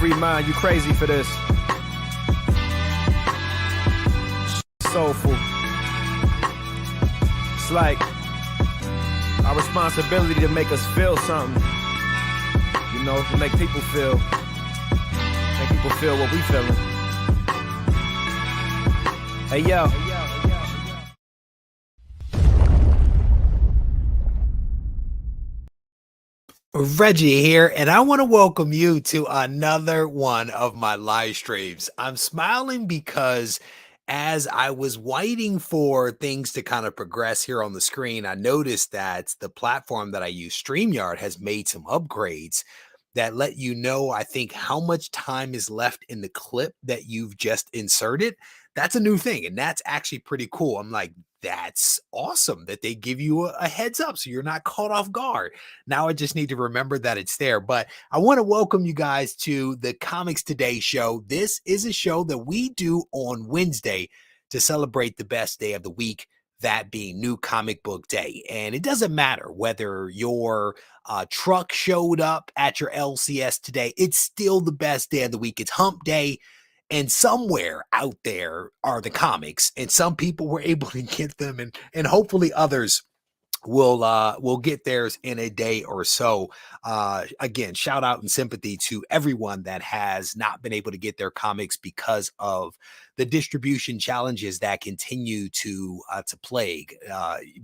free mind. You crazy for this. Soulful. It's like our responsibility to make us feel something. You know, to make people feel what we feeling. Hey, yo. Regie here, and I want to welcome you to another one of my live streams. I'm smiling because as I was waiting for things to kind of progress here on the screen, I noticed that the platform that I use, StreamYard, has made some upgrades that let you know, I think, how much time is left in the clip that you've just inserted. That's a new thing, and that's actually pretty cool. I'm like, that's awesome that they give you a heads up so you're not caught off guard. Now I just need to remember that it's there. But I want to welcome you guys to the Comics Today show. This is a show that we do on Wednesday to celebrate the best day of the week, that being New Comic Book Day. And it doesn't matter whether your truck showed up at your LCS today, it's still the best day of the week. It's hump day. And somewhere out there are the comics, and some people were able to get them, and hopefully others will get theirs in a day or so. Again, shout out and sympathy to everyone that has not been able to get their comics because of the distribution challenges that continue to plague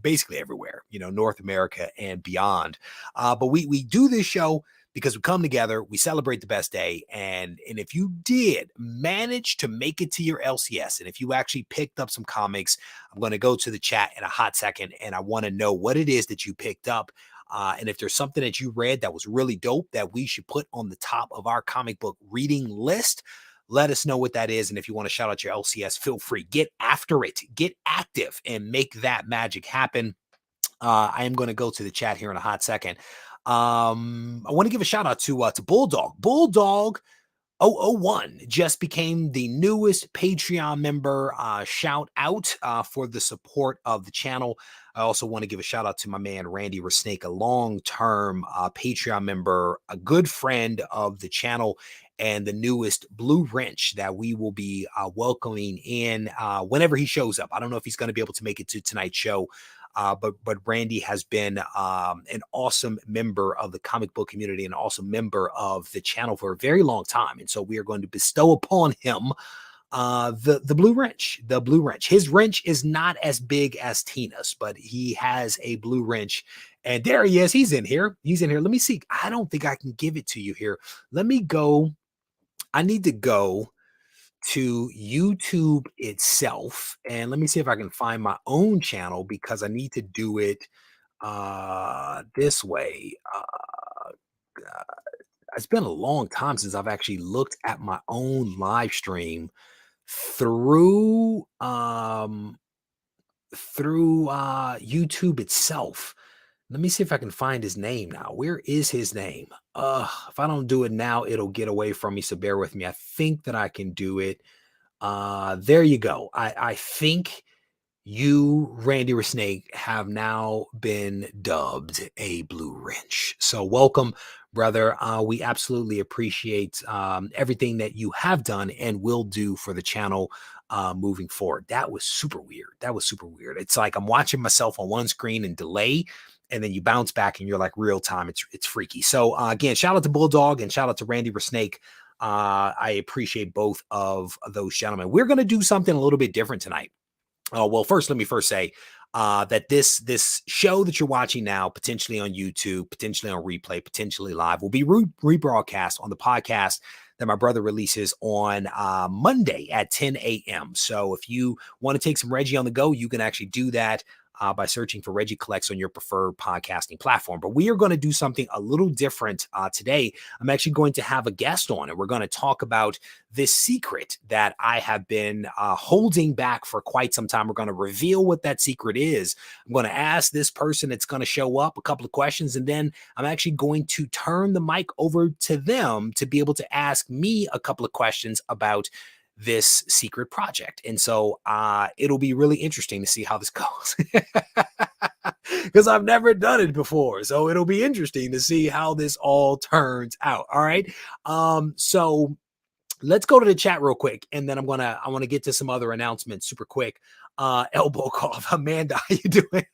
basically everywhere, you know, North America and beyond. But we do this show because we come together, we celebrate the best day. And if you did manage to make it to your LCS, and if you actually picked up some comics, I'm going to go to the chat in a hot second, and I want to know what it is that you picked up. And if there's something that you read that was really dope that we should put on the top of our comic book reading list, let us know what that is. And if you want to shout out your LCS, feel free. Get after it. Get active and make that magic happen. I am going to go to the chat here in a hot second. I want to give a shout out to Bulldog. Bulldog 001 just became the newest Patreon member. Shout out for the support of the channel. I also want to give a shout out to my man Randy Resnake, a long-term Patreon member, a good friend of the channel, and the newest Blue Wrench that we will be welcoming in whenever he shows up. I don't know if he's going to be able to make it to tonight's show. But Randy has been an awesome member of the comic book community and also member of the channel for a very long time. And so we are going to bestow upon him the Blue Wrench. The Blue Wrench. His wrench is not as big as Tina's, but he has a Blue Wrench. And there he is. He's in here. He's in here. Let me see. I don't think I can give it to you here. Let me go. I need to go to YouTube itself, and let me see if I can find my own channel because I need to do it this way. It's been a long time since I've actually looked at my own live stream through YouTube itself. Let me see if I can find his name now. Where is his name? If I don't do it now, it'll get away from me. So bear with me. I think that I can do it. There you go. I think you, Randy Resnake, have now been dubbed a Blue Wrench. So welcome, brother. We absolutely appreciate everything that you have done and will do for the channel moving forward. That was super weird. It's like I'm watching myself on one screen in delay, and then you bounce back and you're like real time. It's freaky. So again, shout out to Bulldog and shout out to Randy Resnake. I appreciate both of those gentlemen. We're going to do something a little bit different tonight. Well, first, let me say that this show that you're watching now, potentially on YouTube, potentially on replay, potentially live, will be rebroadcast on the podcast that my brother releases on Monday at 10 a.m. So if you want to take some Regie on the go, you can actually do that by searching for Regie Collects on your preferred podcasting platform. But we are going to do something a little different today. I'm actually going to have a guest on, and we're going to talk about this secret that I have been holding back for quite some time. We're going to reveal what that secret is. I'm going to ask this person that's going to show up a couple of questions, and then I'm actually going to turn the mic over to them to be able to ask me a couple of questions about this secret project. And so it'll be really interesting to see how this goes. because I've never done it before. So it'll be interesting to see how this all turns out. All right. So let's go to the chat real quick, and then I want to get to some other announcements super quick. Elbow cough. Amanda, how you doing?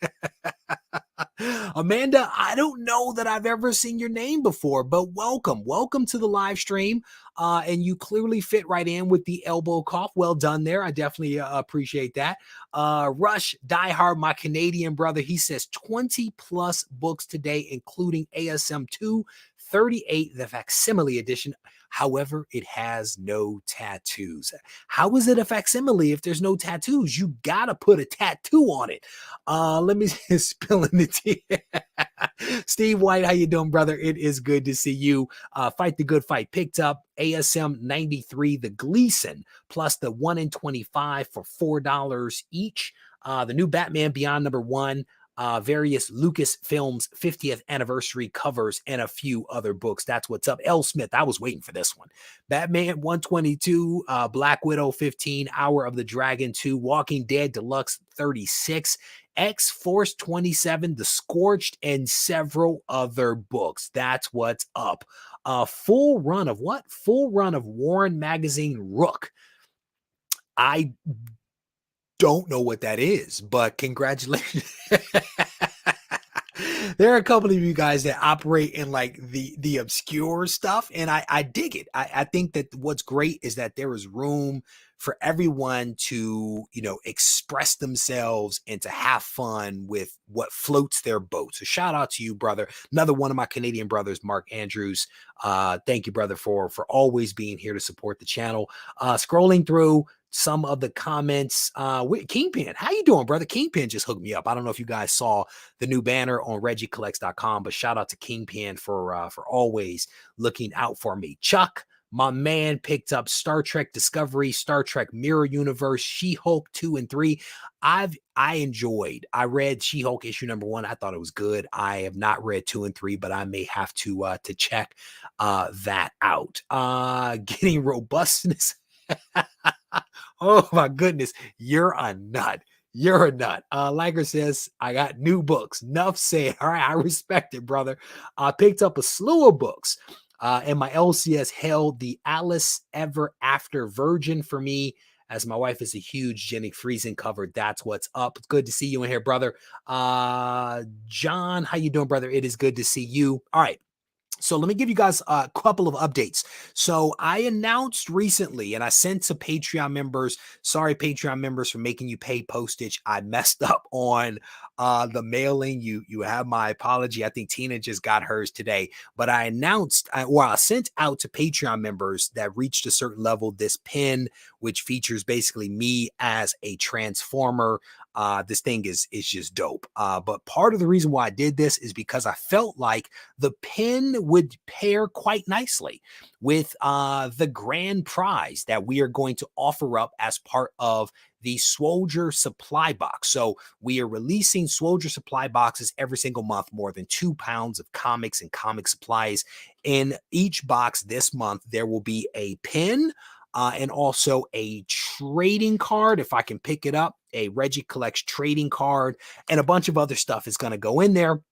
Amanda, I don't know that I've ever seen your name before, but welcome to the live stream. And you clearly fit right in with the elbow cough. Well done there. I definitely appreciate that. Rush Diehard, my Canadian brother, he says 20 plus books today, including ASM 2, 38, the facsimile edition. However, it has no tattoos. How is it a facsimile if there's no tattoos? You gotta put a tattoo on it. Let me spill in the tea. Steve White, how you doing, brother? It is good to see you. Fight the Good Fight picked up ASM 93, the Gleason, plus the 1 in 25 for $4 each. The new Batman Beyond #1. Various Lucasfilms 50th anniversary covers and a few other books. That's what's up. L. Smith, I was waiting for this one. Batman 122, Black Widow 15, Hour of the Dragon 2, Walking Dead Deluxe 36, X-Force 27, The Scorched, and several other books. That's what's up. Full run of what? Full run of Warren Magazine Rook. I don't know what that is, but congratulations. There are a couple of you guys that operate in like the obscure stuff, and I dig it. I think that what's great is that there is room for everyone to, express themselves and to have fun with what floats their boat. So shout out to you, brother. Another one of my Canadian brothers, Mark Andrews. Thank you, brother, for always being here to support the channel. Scrolling through some of the comments. Kingpin, how you doing, brother? Kingpin just hooked me up. I don't know if you guys saw the new banner on ReggieCollects.com, but shout out to Kingpin for always looking out for me. Chuck, my man, picked up Star Trek Discovery, Star Trek Mirror Universe, She-Hulk 2 and 3. I read She-Hulk issue #1. I thought it was good. I have not read 2 and 3, but I may have to check that out. Getting robustness. Oh my goodness, you're a nut. You're a nut. Liger says, I got new books. Enough said. All right, I respect it, brother. I picked up a slew of books. And my LCS held the Alice Ever After Virgin for me, as my wife is a huge Jenny Friesen cover. That's what's up. It's good to see you in here, brother. John, how you doing, brother? It is good to see you. All right. So let me give you guys a couple of updates. So I announced recently, and I sent to Patreon members, sorry, Patreon members, for making you pay postage. I messed up on the mailing. You have my apology. I think Tina just got hers today. But I announced, I sent out to Patreon members that reached a certain level this pin, which features basically me as a transformer. This thing is just dope. But part of the reason why I did this is because I felt like the pin would pair quite nicely with the grand prize that we are going to offer up as part of the Swoldier supply box. So we are releasing Swoldier supply boxes every single month, more than 2 pounds of comics and comic supplies. In each box this month, there will be a pin, and also a trading card, if I can pick it up, a Regie Collects trading card, and a bunch of other stuff is going to go in there.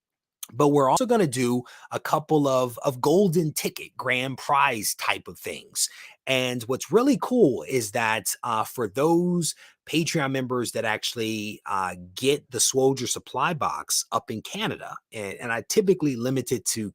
But we're also going to do a couple of golden ticket grand prize type of things. And what's really cool is that for those Patreon members that actually get the Swoldier supply box up in Canada, and I typically limit it to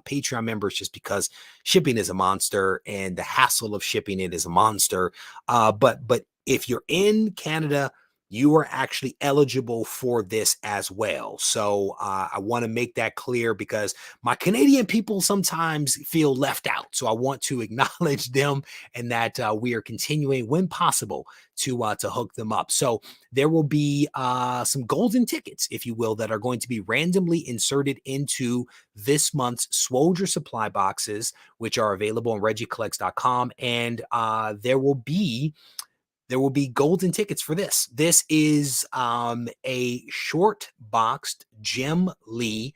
Patreon members just because shipping is a monster and the hassle of shipping it is a monster. But if you're in Canada, you are actually eligible for this as well. So I want to make that clear because my Canadian people sometimes feel left out. So I want to acknowledge them and that we are continuing when possible to hook them up. So there will be some golden tickets, if you will, that are going to be randomly inserted into this month's Swoldier supply boxes, which are available on ReggieCollects.com. And there will be golden tickets for this. This is a short boxed Jim Lee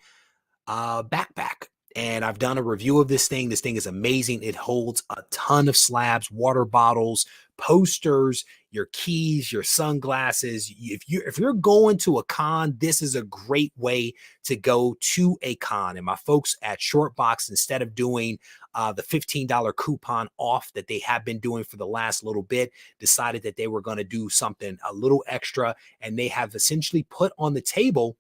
backpack. and I've done a review of this thing. This thing is amazing. It holds a ton of slabs, water bottles, posters, your keys, your sunglasses. If you're going to a con, this is a great way to go to a con. And my folks at Shortbox, instead of doing the $15 coupon off that they have been doing for the last little bit, decided that they were going to do something a little extra, and they have essentially put on the table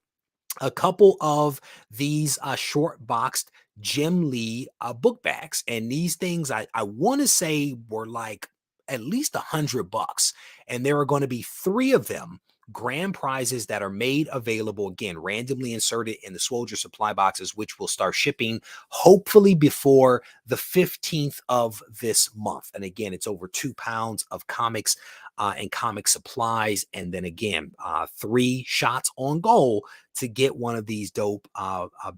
a couple of these short boxed Jim Lee book bags. And these things, I want to say, were like at least $100. And there are going to be 3 of them, grand prizes, that are made available, again, randomly inserted in the Swoldier supply boxes, which will start shipping hopefully before the 15th of this month. And again, it's over 2 pounds of comics and comic supplies. And then again, 3 shots on goal to get one of these dope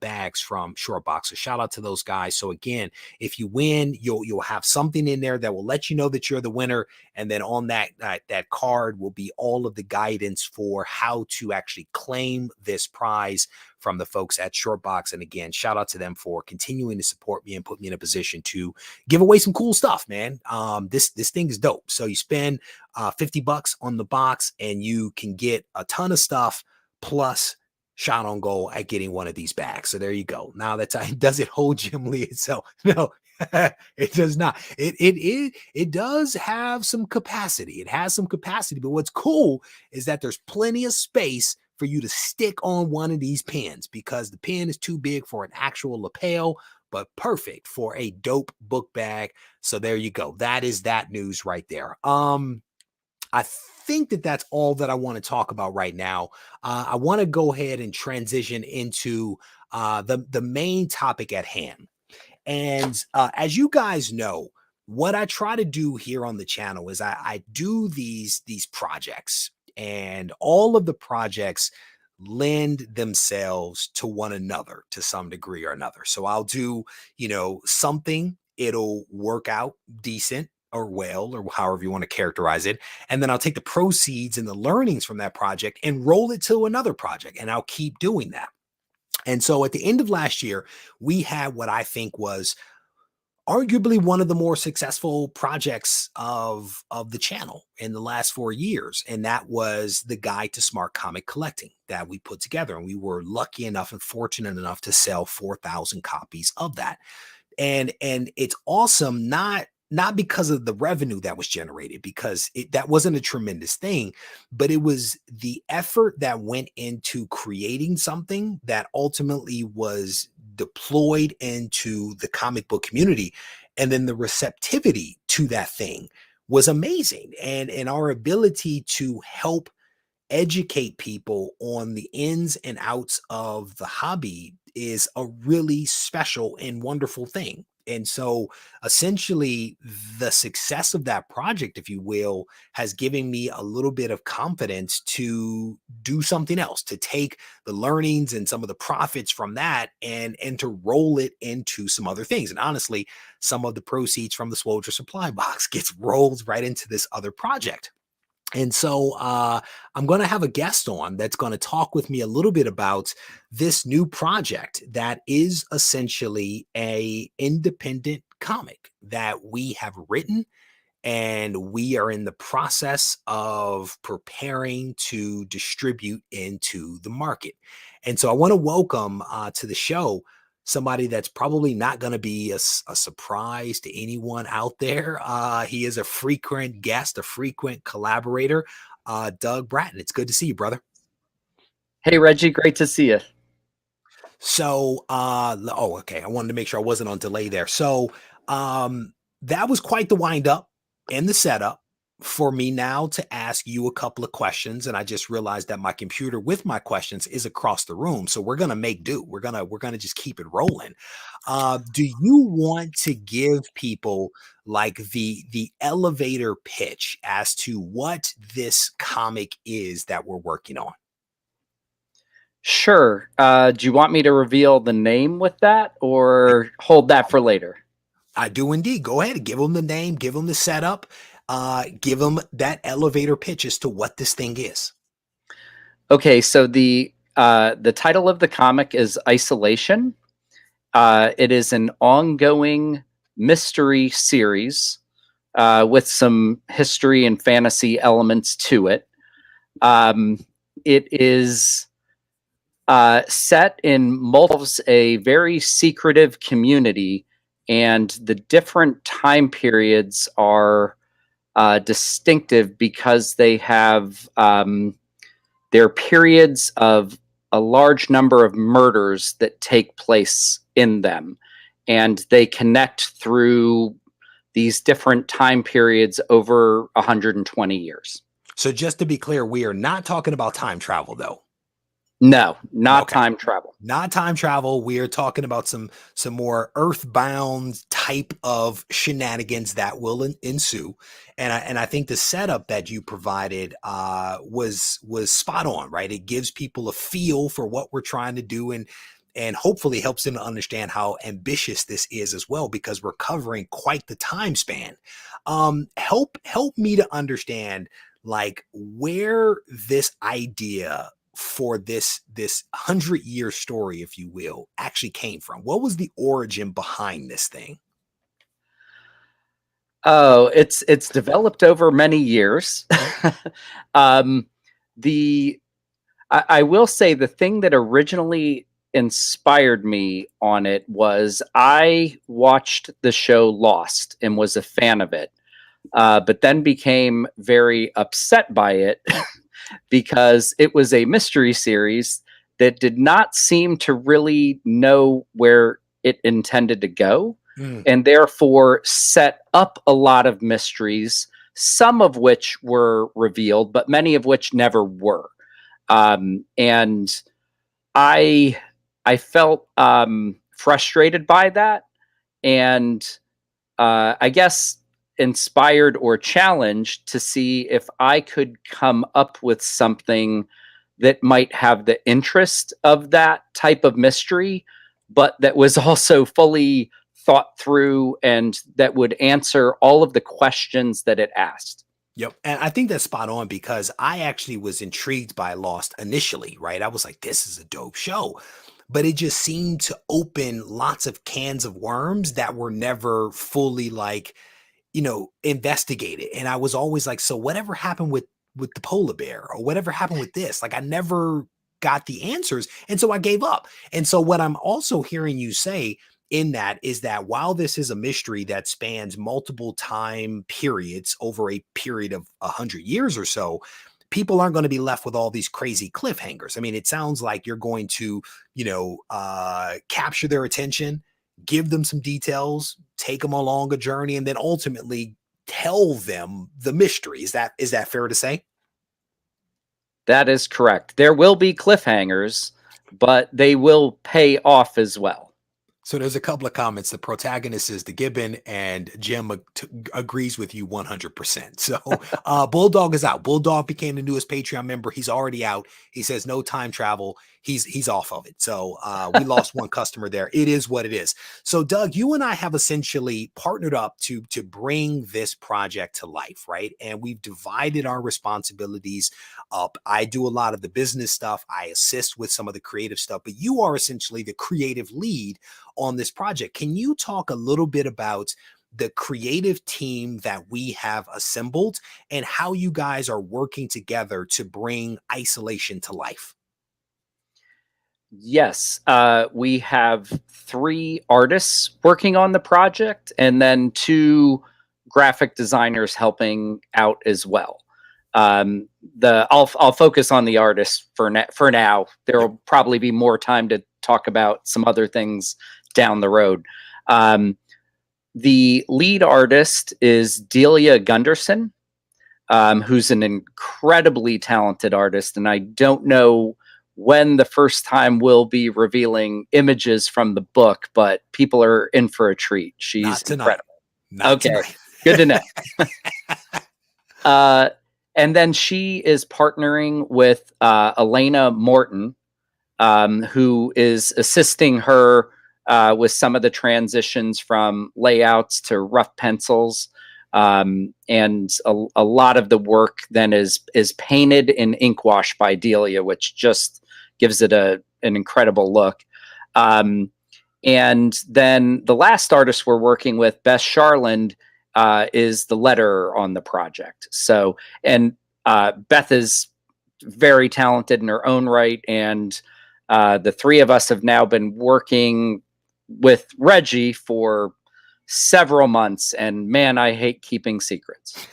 bags from Shortbox. So shout out to those guys. So again, if you win, you'll have something in there that will let you know that you're the winner. And then on that card will be all of the guidance for how to actually claim this prize from the folks at Shortbox. And again, shout out to them for continuing to support me and put me in a position to give away some cool stuff, man. This thing is dope. So you spend $50 on the box and you can get a ton of stuff plus shot on goal at getting one of these bags. So there you go. Now does it hold Jim Lee itself? No, it does not. It does have some capacity. It has some capacity, but what's cool is that there's plenty of space for you to stick on one of these pins, because the pin is too big for an actual lapel, but perfect for a dope book bag. So there you go. That is that news right there. I think that's all that I want to talk about right now. I want to go ahead and transition into the main topic at hand. And as you guys know, what I try to do here on the channel is I do these projects, and all of the projects lend themselves to one another to some degree or another. So I'll do, something, it'll work out decent or well, or however you want to characterize it. And then I'll take the proceeds and the learnings from that project and roll it to another project. And I'll keep doing that. And so at the end of last year, we had what I think was arguably one of the more successful projects of the channel in the last 4 years. And that was the Guide to Smart Comic Collecting that we put together. And we were lucky enough and fortunate enough to sell 4,000 copies of that. And it's awesome, not because of the revenue that was generated, because that wasn't a tremendous thing, but it was the effort that went into creating something that ultimately was deployed into the comic book community. And then the receptivity to that thing was amazing. And our ability to help educate people on the ins and outs of the hobby is a really special and wonderful thing. And so essentially the success of that project, if you will, has given me a little bit of confidence to do something else, to take the learnings and some of the profits from that and to roll it into some other things. And honestly, some of the proceeds from the Swoldier supply box gets rolled right into this other project. And so I'm going to have a guest on that's going to talk with me a little bit about this new project that is essentially a independent comic that we have written, and we are in the process of preparing to distribute into the market. And so I want to welcome to the show somebody that's probably not going to be a surprise to anyone out there. He is a frequent guest, a frequent collaborator, Doug Bratton. It's good to see you, brother. Hey, Reggie, great to see you. So, okay. I wanted to make sure I wasn't on delay there. So that was quite the wind up and the setup for me now to ask you a couple of questions. And I just realized that my computer with my questions is across the room. So we're going to make do. We're going to just keep it rolling. Do you want to give people like the elevator pitch as to what this comic is that we're working on? Sure. Do you want me to reveal the name with that or hold that for later? I do indeed. Go ahead and give them the name, give them the setup. Give them that elevator pitch as to what this thing is. Okay, so the title of the comic is Isolation. It is an ongoing mystery series with some history and fantasy elements to it. It is set in a very secretive community, and the different time periods are distinctive because they have their periods of a large number of murders that take place in them, and they connect through these different time periods over 120 years. So just to be clear, we are not talking about time travel, though. No, not Okay. time travel. Not time travel. We are talking about some more earthbound type of shenanigans that will ensue. And I think the setup that you provided was spot on, right? It gives people a feel for what we're trying to do, and hopefully helps them to understand how ambitious this is as well, because we're covering quite the time span. Help me to understand, like, where this idea for this 100-year story, if you will, actually came from. What was the origin behind this thing? Oh, it's developed over many years. I will say the thing that originally inspired me on it was I watched the show Lost and was a fan of it, but then became very upset by it because it was a mystery series that did not seem to really know where it intended to go, and therefore set up a lot of mysteries, some of which were revealed, but many of which never were. And I felt frustrated by that, and I guess inspired or challenged to see if I could come up with something that might have the interest of that type of mystery, but that was also fully thought through and that would answer all of the questions that it asked. Yep. And I think that's spot on, because I actually was intrigued by Lost initially, right? I was like, this is a dope show. But it just seemed to open lots of cans of worms that were never fully, like, investigated. And I was always like, so whatever happened with the polar bear, or whatever happened with this? Like, I never got the answers. And so I gave up. And so what I'm also hearing you say in that is that while this is a mystery that spans multiple time periods over a period of 100 years or so, people aren't going to be left with all these crazy cliffhangers. I mean, it sounds like you're going to, capture their attention, give them some details, take them along a journey, and then ultimately tell them the mystery. Is that fair to say? That is correct. There will be cliffhangers, but they will pay off as well. So there's a couple of comments. The protagonist is the Gibbon, and Jim agrees with you 100%. So Bulldog is out. Bulldog became the newest Patreon member. He's already out. He says no time travel. He's off of it. So we lost one customer there. It is what it is. So Doug, you and I have essentially partnered up to bring this project to life, right? And we've divided our responsibilities up. I do a lot of the business stuff. I assist with some of the creative stuff, but you are essentially the creative lead on this project. Can you talk a little bit about the creative team that we have assembled and how you guys are working together to bring Isolation to life? Yes, we have 3 artists working on the project, and then 2 graphic designers helping out as well. I'll focus on the artists for now. There will probably be more time to talk about some other things down the road. The lead artist is Delia Gunderson, who's an incredibly talented artist, and I don't know when the first time we'll be revealing images from the book, but people are in for a treat. She's incredible. Okay, good to know. And then she is partnering with Elena Morton, who is assisting her with some of the transitions from layouts to rough pencils. And a lot of the work then is painted in ink wash by Delia, which just gives it an incredible look. And And then the last artist we're working with, Beth Charland, is the letterer on the project. So, and Beth is very talented in her own right. And the three of us have now been working with Regie for several months. And man, I hate keeping secrets.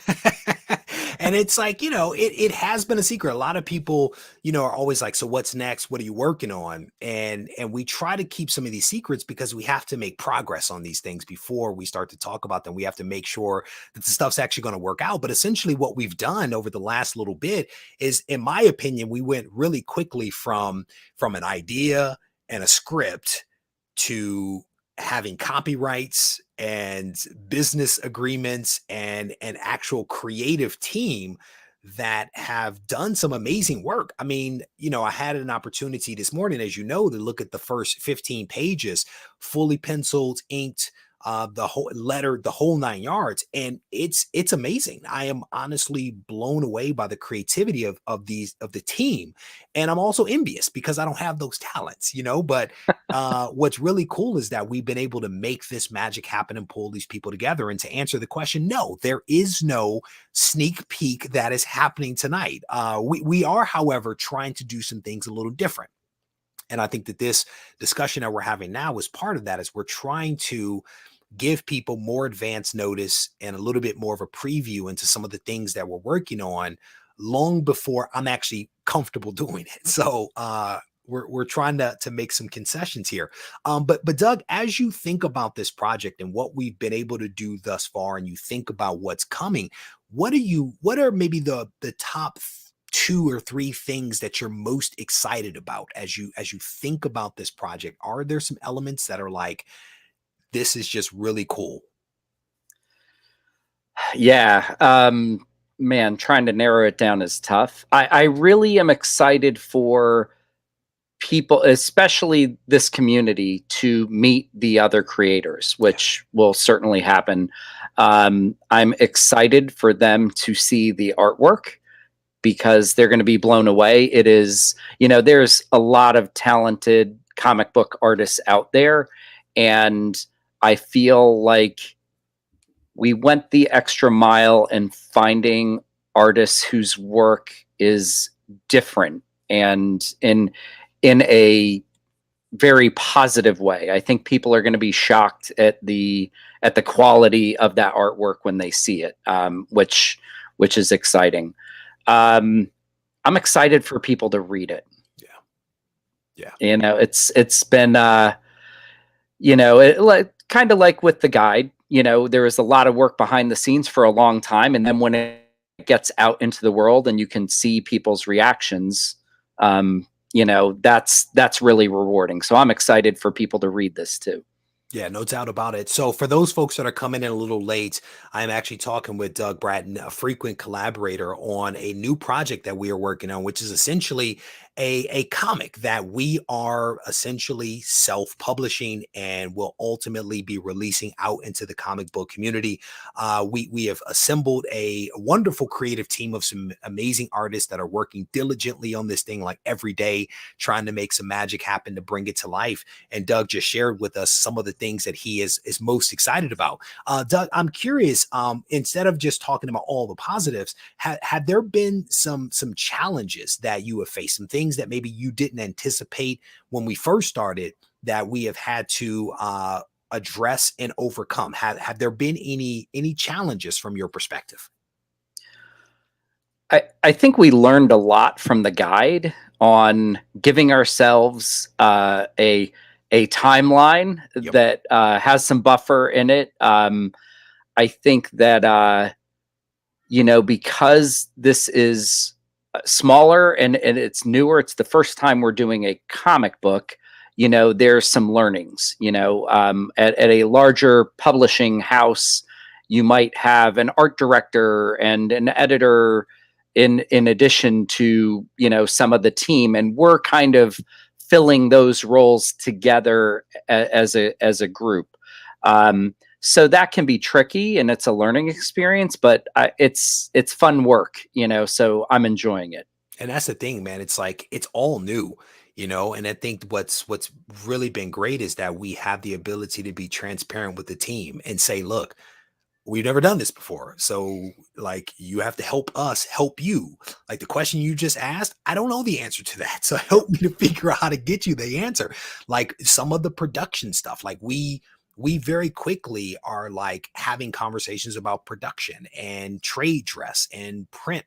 And it's like, you know, it has been a secret. A lot of people, you know, are always like, so what's next? What are you working on? And we try to keep some of these secrets because we have to make progress on these things before we start to talk about them. We have to make sure that the stuff's actually going to work out. But essentially what we've done over the last little bit is, in my opinion, we went really quickly from an idea and a script to having copyrights and business agreements and an actual creative team that have done some amazing work. I mean, you know, I had an opportunity this morning, as you know, to look at the first 15 pages, fully penciled, inked, the whole letter, the whole 9 yards. And it's amazing. I am honestly blown away by the creativity of the team. And I'm also envious because I don't have those talents, you know, but what's really cool is that we've been able to make this magic happen and pull these people together. And to answer the question, no, there is no sneak peek that is happening tonight. We are, however, trying to do some things a little different. And I think that this discussion that we're having now is part of that, as we're trying to give people more advance notice and a little bit more of a preview into some of the things that we're working on long before I'm actually comfortable doing it. So we're trying to make some concessions here. But Doug, as you think about this project and what we've been able to do thus far, and you think about what's coming, what are maybe the top 2 or 3 things that you're most excited about as you think about this project? Are there some elements that are like, this is just really cool? Yeah. Man, trying to narrow it down is tough. I really am excited for people, especially this community, to meet the other creators, which will certainly happen. I'm excited for them to see the artwork because they're going to be blown away. It is, you know, there's a lot of talented comic book artists out there, and I feel like we went the extra mile in finding artists whose work is different and in a very positive way. I think people are going to be shocked at the quality of that artwork when they see it, which is exciting. I'm excited for people to read it. Yeah. You know, it's been you know, kind of like with the guide, you know, there is a lot of work behind the scenes for a long time. And then when it gets out into the world and you can see people's reactions, you know, that's really rewarding. So I'm excited for people to read this too. Yeah, no doubt about it. So for those folks that are coming in a little late, I'm actually talking with Doug Bratton, a frequent collaborator, on a new project that we are working on, which is essentially a comic that we are essentially self-publishing and will ultimately be releasing out into the comic book community. We have assembled a wonderful creative team of some amazing artists that are working diligently on this thing, like every day, trying to make some magic happen to bring it to life. And Doug just shared with us some of the things that he is most excited about. Doug, I'm curious, instead of just talking about all the positives, have there been some challenges that you have faced, some things that maybe you didn't anticipate when we first started that we have had to address and overcome? Have there been any challenges from your perspective? I think we learned a lot from the guide on giving ourselves a timeline that has some buffer in it. I think that you know, because this is smaller and it's newer, it's the first time we're doing a comic book, you know, there's some learnings. You know, at a larger publishing house, you might have an art director and an editor in addition to, you know, some of the team, and we're kind of filling those roles together as a group. So that can be tricky and it's a learning experience, but it's fun work, you know, so I'm enjoying it. And that's the thing, man. It's like, it's all new. you know. And I think what's really been great is that we have the ability to be transparent with the team and say, look, we've never done this before. So like, you have to help us help you. Like the question you just asked, I don't know the answer to that. So help me to figure out how to get you the answer. Like some of the production stuff, like we very quickly are like having conversations about production and trade dress and print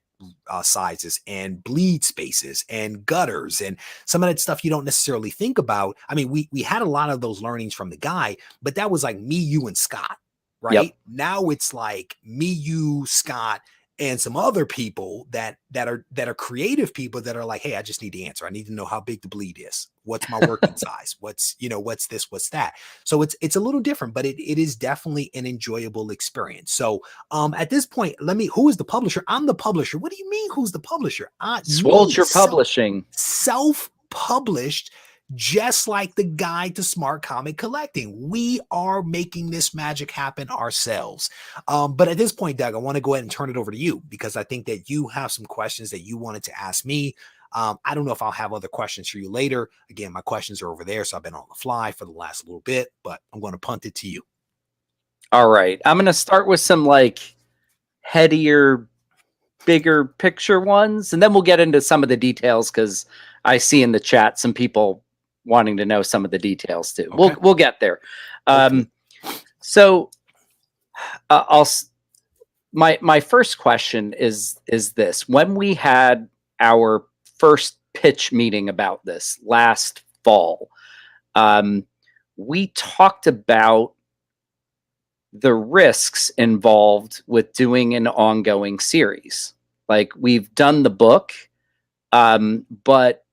sizes and bleed spaces and gutters and some of that stuff you don't necessarily think about. I mean, we had a lot of those learnings from the guy, but that was like me, you, and Scott, right? Yep. Now it's like me, you, Scott, and some other people that are creative people that are like, hey, I just need the answer. I need to know how big the bleed is. What's my working size? What's, you know, what's this, what's that? So it's a little different, but it is definitely an enjoyable experience. So at this point, who is the publisher? I'm the publisher. What do you mean who's the publisher? Swoldier Publishing. Self-published, just like the Guide to Smart Comic Collecting. We are making this magic happen ourselves. But at this point, Doug, I want to go ahead and turn it over to you because I think that you have some questions that you wanted to ask me. I don't know if I'll have other questions for you later. Again, my questions are over there, so I've been on the fly for the last little bit, but I'm going to punt it to you. All right. I'm going to start with some like headier, bigger picture ones, and then we'll get into some of the details because I see in the chat some people wanting to know some of the details too. Okay. We'll get there. So my first question is this: when we had our first pitch meeting about this last fall, we talked about the risks involved with doing an ongoing series. Like we've done the book, but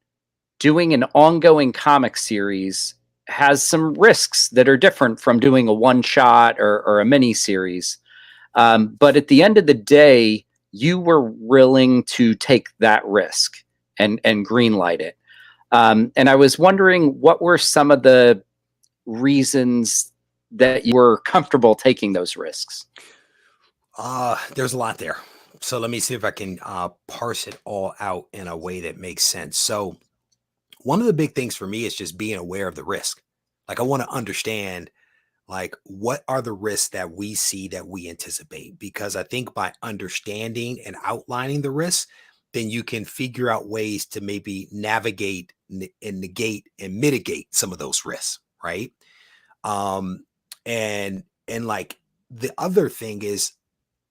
doing an ongoing comic series has some risks that are different from doing a one shot or a mini series. But at the end of the day, you were willing to take that risk and greenlight it. And I was wondering, what were some of the reasons that you were comfortable taking those risks? There's a lot there. So let me see if I can parse it all out in a way that makes sense. So one of the big things for me is just being aware of the risk. Like I want to understand, like, what are the risks that we see that we anticipate? Because I think by understanding and outlining the risks, then you can figure out ways to maybe navigate and negate and mitigate some of those risks, right? And like the other thing is,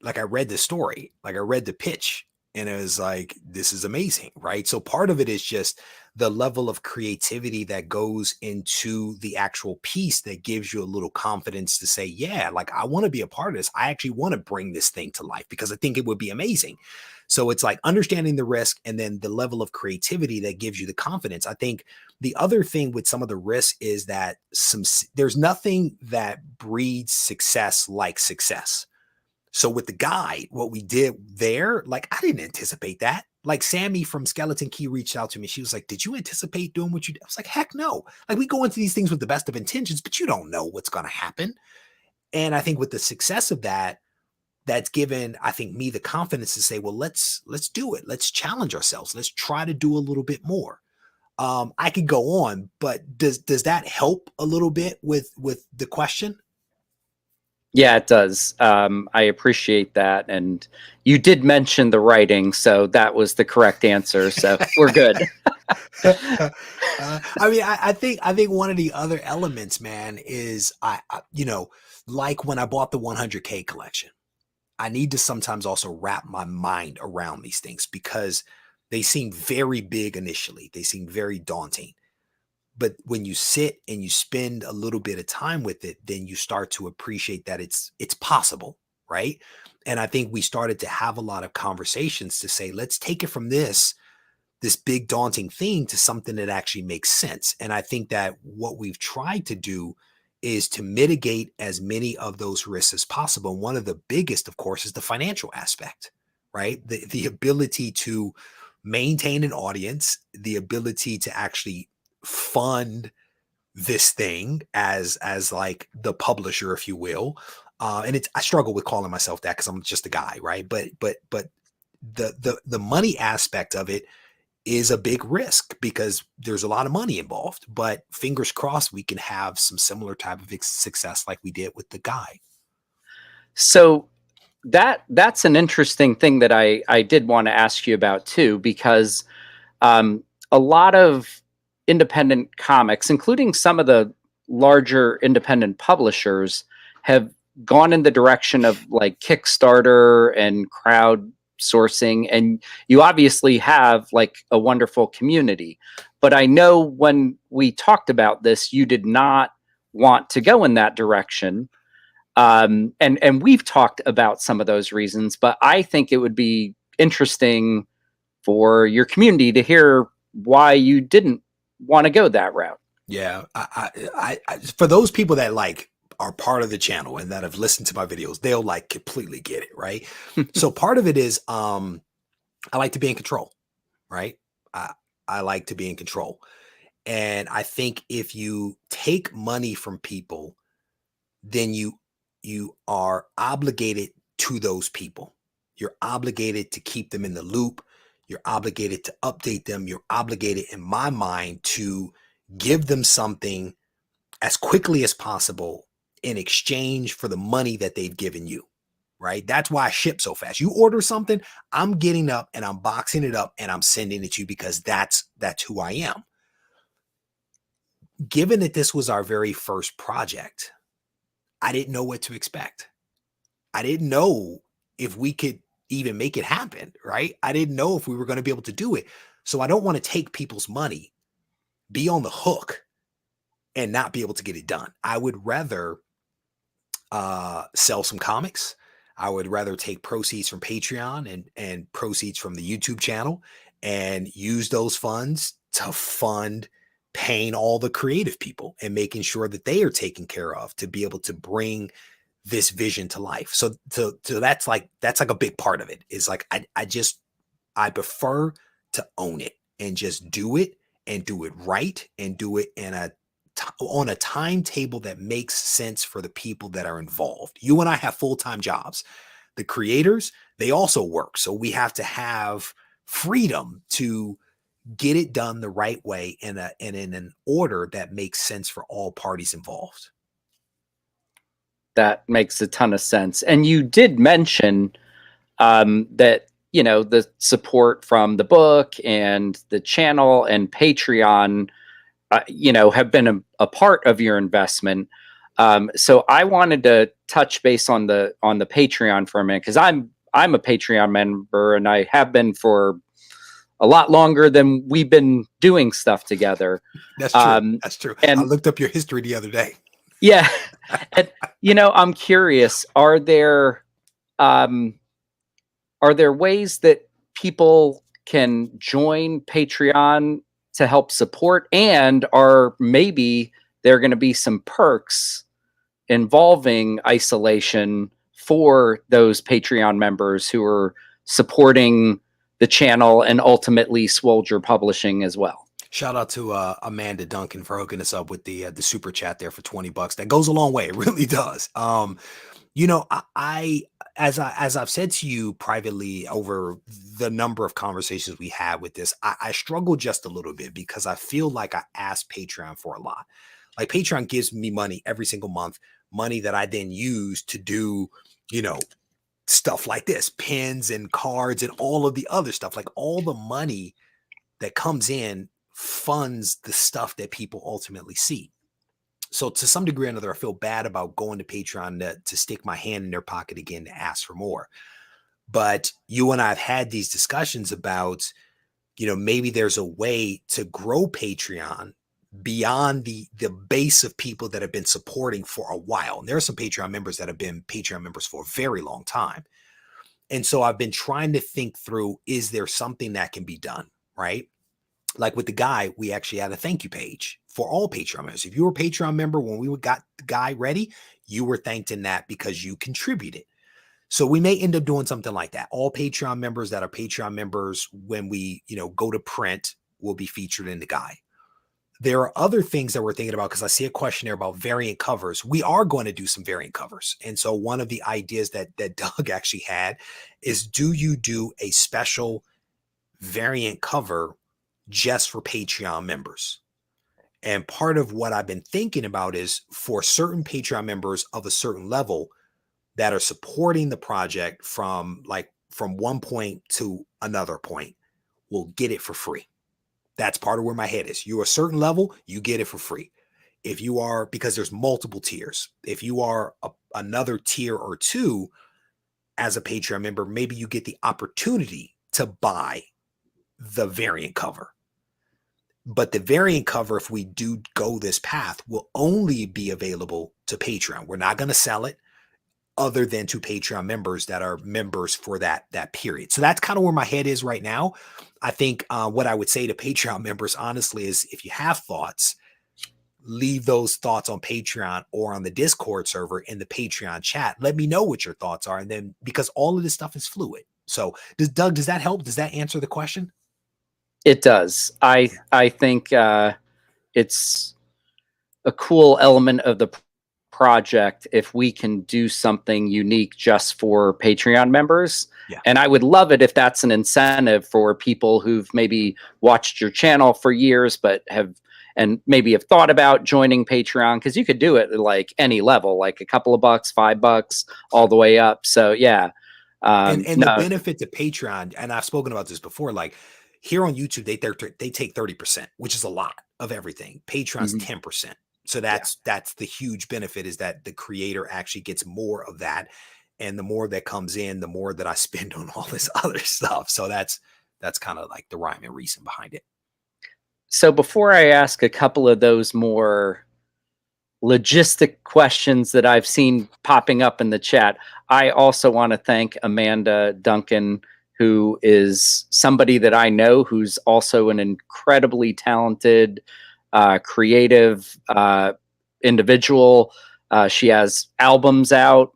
like, I read the story, like I read the pitch, and it was like, this is amazing, right? So part of it is just the level of creativity that goes into the actual piece that gives you a little confidence to say, yeah, like I want to be a part of this. I actually want to bring this thing to life because I think it would be amazing. So it's like understanding the risk and then the level of creativity that gives you the confidence. I think the other thing with some of the risks is that there's nothing that breeds success like success. So with the guide, what we did there, like I didn't anticipate that. Like Sammy from Skeleton Key reached out to me. She was like, did you anticipate doing what you did? I was like, heck no. Like we go into these things with the best of intentions, but you don't know what's going to happen. And I think with the success of that, that's given, I think, me the confidence to say, well, let's do it. Let's challenge ourselves. Let's try to do a little bit more. I could go on, but does that help a little bit with the question? Yeah, it does. I appreciate that. And you did mention the writing, so that was the correct answer. So we're good. I mean, I think one of the other elements, man, is I you know, like when I bought the 100K collection, I need to sometimes also wrap my mind around these things because they seem very big initially. They seem very daunting. But when you sit and you spend a little bit of time with it, then you start to appreciate that it's possible, right? And I think we started to have a lot of conversations to say, let's take it from this big daunting thing to something that actually makes sense. And I think that what we've tried to do is to mitigate as many of those risks as possible. And one of the biggest, of course, is the financial aspect, right? The ability to maintain an audience, the ability to actually fund this thing as like the publisher, if you will. And I struggle with calling myself that because I'm just a guy, right? But the money aspect of it is a big risk because there's a lot of money involved, but fingers crossed we can have some similar type of success like we did with the guy. So that's an interesting thing that I did want to ask you about too, because a lot of independent comics, including some of the larger independent publishers, have gone in the direction of like Kickstarter and crowdsourcing, and you obviously have like a wonderful community. But I know when we talked about this, you did not want to go in that direction. And we've talked about some of those reasons, but I think it would be interesting for your community to hear why you didn't want to go that route. Yeah, I for those people that like are part of the channel and that have listened to my videos, they'll like completely get it, right? So part of it is I like to be in control, right? I like to be in control. And I think if you take money from people, then you are obligated to those people. You're obligated to keep them in the loop. You're obligated to update them. You're obligated, in my mind, to give them something as quickly as possible in exchange for the money that they've given you, right? That's why I ship so fast. You order something, I'm getting up and I'm boxing it up and I'm sending it to you because that's who I am. Given that this was our very first project, I didn't know what to expect. I didn't know if we could even make it happen, right? I didn't know if we were going to be able to do it. So I don't want to take people's money, be on the hook, and not be able to get it done. I would rather sell some comics. I would rather take proceeds from Patreon and proceeds from the YouTube channel and use those funds to fund paying all the creative people and making sure that they are taken care of to be able to bring this vision to life. So that's like a big part of it, is like I prefer to own it and just do it and do it right and do it on a timetable that makes sense for the people that are involved. You and I have full-time jobs. The creators, they also work. So we have to have freedom to get it done the right way and in an order that makes sense for all parties involved. That makes a ton of sense. And you did mention that, you know, the support from the book and the channel and Patreon, you know, have been a part of your investment. So I wanted to touch base on the Patreon for a minute, because I'm a Patreon member and I have been for a lot longer than we've been doing stuff together. That's true. That's true. And I looked up your history the other day. Yeah. And, you know, I'm curious, are there ways that people can join Patreon to help support, and are maybe there going to be some perks involving isolation for those Patreon members who are supporting the channel and ultimately Swoldier Publishing as well? Shout out to Amanda Duncan for hooking us up with the super chat there for $20. That goes a long way. It really does. You know, as I've said to you privately over the number of conversations we had with this, I struggle just a little bit because I feel like I ask Patreon for a lot. Like Patreon gives me money every single month, money that I then use to do, you know, stuff like this, pins and cards and all of the other stuff. Like all the money that comes in funds the stuff that people ultimately see. So to some degree or another, I feel bad about going to Patreon to stick my hand in their pocket again to ask for more. But you and I have had these discussions about, you know, maybe there's a way to grow Patreon beyond the base of people that have been supporting for a while. And there are some Patreon members that have been Patreon members for a very long time. And so I've been trying to think through, is there something that can be done, right? Like with the guy, we actually had a thank you page for all Patreon members. If you were a Patreon member when we got the guy ready, you were thanked in that because you contributed. So we may end up doing something like that. All Patreon members that are Patreon members, when we, you know, go to print, will be featured in the guide. There are other things that we're thinking about, because I see a question there about variant covers. We are going to do some variant covers. And so one of the ideas that Doug actually had is, do you do a special variant cover just for Patreon members. And part of what I've been thinking about is for certain Patreon members of a certain level that are supporting the project from one point to another point will get it for free. That's part of where my head is. You're a certain level, you get it for free. If you are, because there's multiple tiers. If you are another tier or two as a Patreon member, maybe you get the opportunity to buy the variant cover. But the variant cover, if we do go this path, will only be available to Patreon. We're not going to sell it other than to Patreon members that are members for that period. So that's kind of where my head is right now. I think what I would say to Patreon members, honestly, is if you have thoughts, leave those thoughts on Patreon or on the Discord server in the Patreon chat. Let me know what your thoughts are. And then, because all of this stuff is fluid. So Doug, does that help? Does that answer the question? It does. I think it's a cool element of the project if we can do something unique just for Patreon members. Yeah. And I would love it if that's an incentive for people who've maybe watched your channel for years, but and maybe have thought about joining Patreon, because you could do it at like any level, like a couple of bucks, $5, all the way up. So yeah. And the benefit to Patreon, and I've spoken about this before, like here on YouTube, they take 30%, which is a lot of everything. Patreon's 10%. So that's the huge benefit, is that the creator actually gets more of that. And the more that comes in, the more that I spend on all this other stuff. So that's kind of like the rhyme and reason behind it. So before I ask a couple of those more logistic questions that I've seen popping up in the chat, I also want to thank Amanda Duncan, who is somebody that I know who's also an incredibly talented, creative individual. She has albums out.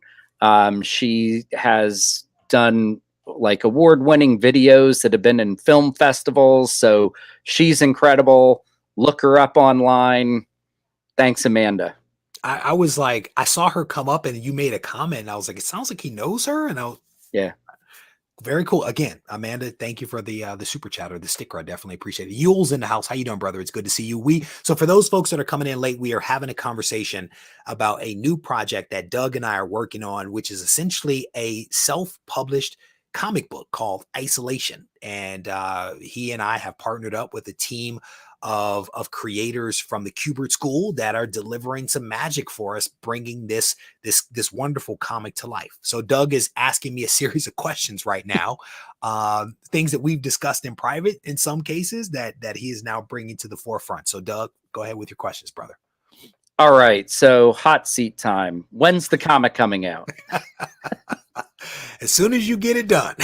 She has done like award-winning videos that have been in film festivals. So she's incredible. Look her up online. Thanks, Amanda. I was like, I saw her come up and you made a comment and I was like, it sounds like he knows her. And yeah. Very cool. Again, Amanda, thank you for the super chat or the sticker. I definitely appreciate it. Yule's in the house. How you doing, brother? It's good to see you. So for those folks that are coming in late, we are having a conversation about a new project that Doug and I are working on, which is essentially a self-published comic book called Isolation. And he and I have partnered up with a team of creators from the Kubert School that are delivering some magic for us, bringing this wonderful comic to life. So Doug is asking me a series of questions right now, things that we've discussed in private in some cases that he is now bringing to the forefront. So Doug, go ahead with your questions, brother. All right. So hot seat time. When's the comic coming out? As soon as you get it done.